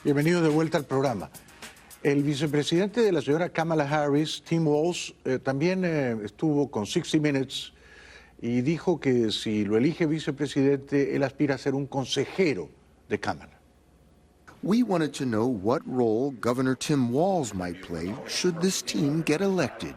Bienvenidos de vuelta al programa. El vicepresidente de la señora Kamala Harris, Tim Walz, también estuvo con 60 Minutes y dijo que si lo elige vicepresidente, él aspira a ser un consejero de Kamala. We wanted to know what role Governor Tim Walz might play should this team get elected.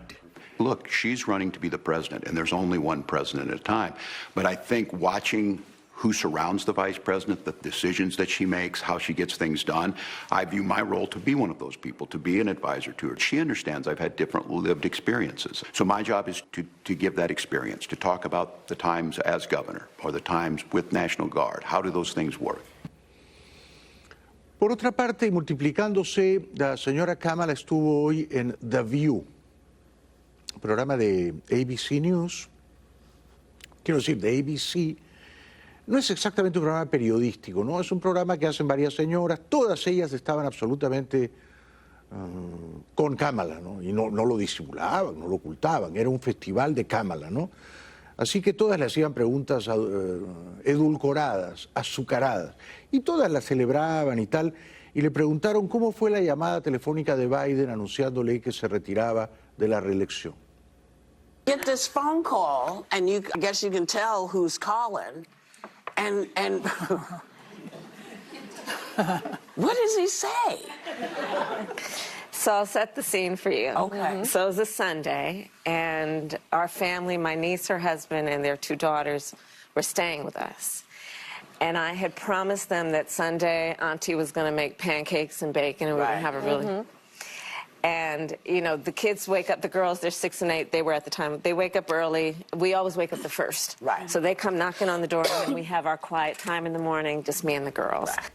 Look, she's running to be the president, and there's only one president at a time. But I think watching who surrounds the vice president, the decisions that she makes, how she gets things done, I view my role to be one of those people, to be an advisor to her. She understands I've had different lived experiences. So my job is to give that experience, to talk about the times as governor or the times with National Guard. How do those things work? Por otra parte, y multiplicándose, la señora Kamala estuvo hoy en The View, programa de ABC News, quiero decir, de ABC. No es exactamente un programa periodístico, ¿no? Es un programa que hacen varias señoras, todas ellas estaban absolutamente con Kamala, ¿no? Y no lo disimulaban, no lo ocultaban, era un festival de Kamala, ¿no? Así que todas le hacían preguntas edulcoradas, azucaradas, y todas la celebraban y tal, y le preguntaron cómo fue la llamada telefónica de Biden anunciándole que se retiraba de la reelección. Get this phone call, and I guess you can tell who's calling. And what does he say? So I'll set the scene for you. Okay. So it was a Sunday, and our family, my niece, her husband, and their two daughters were staying with us. And I had promised them that Sunday Auntie was going to make pancakes and bacon, and we were going to have a really... And, you know, the kids wake up, the girls, they're 6 and 8, they were at the time, they wake up early. We always wake up the first. Right. So they come knocking on the door, and we have our quiet time in the morning, just me and the girls. Right.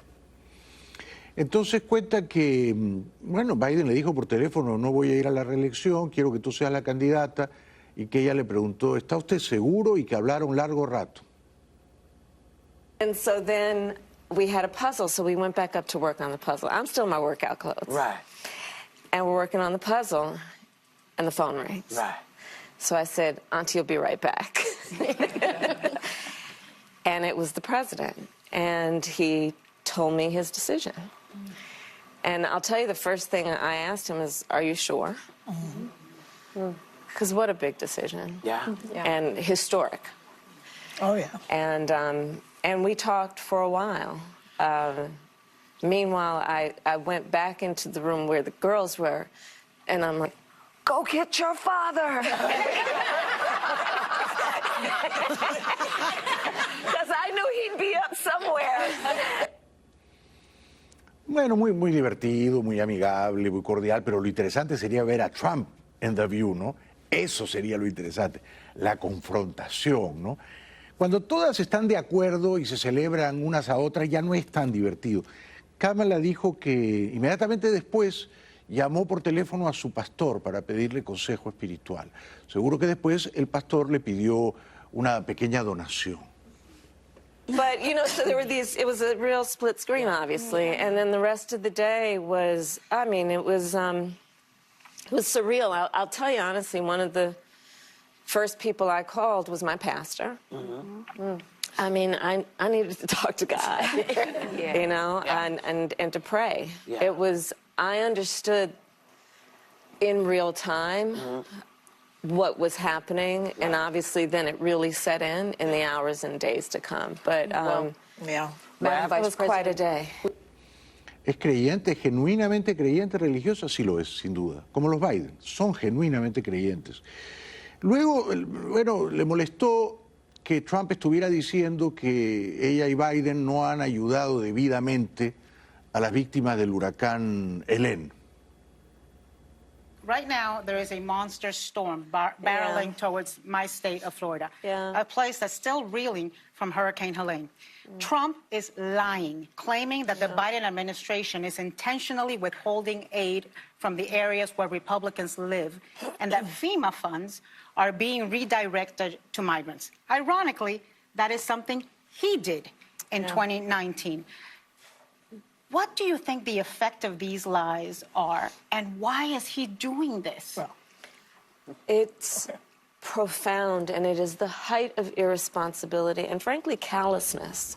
Entonces cuenta que, bueno, Biden le dijo por teléfono, no voy a ir a la reelección, quiero que tú seas la candidata, y que ella le preguntó, ¿está usted seguro? Y que hablaron largo rato. And so then we had a puzzle, so we went back up to work on the puzzle. I'm still in my workout clothes. Right. And we're working on the puzzle, and the phone rings. Right. So I said, Auntie will be right back. And it was the president, and he told me his decision. And I'll tell you, the first thing I asked him is, are you sure? Because what a big decision. Yeah. And historic. Oh, yeah. And we talked for a while. Meanwhile, I went back into the room where the girls were, and I'm like, go get your father. Because I knew he'd be up somewhere. Bueno, muy divertido, muy amigable, muy cordial, pero lo interesante sería ver a Trump en The View, ¿no? Eso sería lo interesante, la confrontación, ¿no? Cuando todas están de acuerdo y se celebran unas a otras, ya no es tan divertido. Kamala dijo que inmediatamente después llamó por teléfono a su pastor para pedirle consejo espiritual. Seguro que después el pastor le pidió una pequeña donación. But, you know, so there were these, it was a real split screen, obviously, and then the rest of the day was, I mean, it was surreal. I'll tell you honestly, one of the first people I called was my pastor. I mean, I needed to talk to God, you know, and to pray. Yeah. It was, I understood in real time what was happening, and obviously then it really set in the hours and days to come. But Yeah. it was quite a day. ¿Es creyente, genuinamente creyente religiosa? Sí lo es, sin duda. Como los Biden, son genuinamente creyentes. Luego, bueno, le molestó que Trump estuviera diciendo que ella y Biden no han ayudado debidamente a las víctimas del huracán Helene. Right now, there is a monster storm barreling towards my state of Florida, a place that's still reeling from Hurricane Helene. Trump is lying, claiming that the Biden administration is intentionally withholding aid from the areas where Republicans live, and that FEMA funds are being redirected to migrants. Ironically, that is something he did in 2019. What do you think the effect of these lies are, and why is he doing this? Well, It's profound, and it is the height of irresponsibility and, frankly, callousness.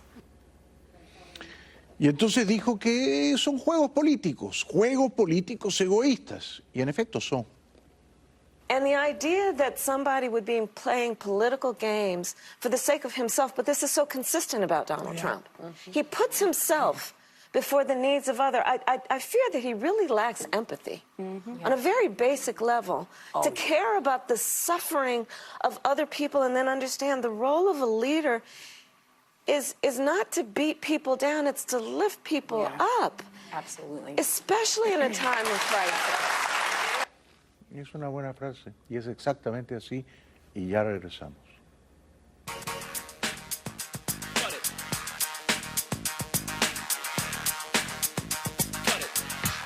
Y entonces dijo que son juegos políticos egoístas. Y en efecto son. And the idea that somebody would be playing political games for the sake of himself, but this is so consistent about Donald Trump. He puts himself before the needs of others. I fear that he really lacks empathy on a very basic level to care about the suffering of other people and then understand the role of a leader is not to beat people down, it's to lift people up. Absolutely. Especially in a time of crisis. Es una buena frase y es exactamente así y ya regresamos.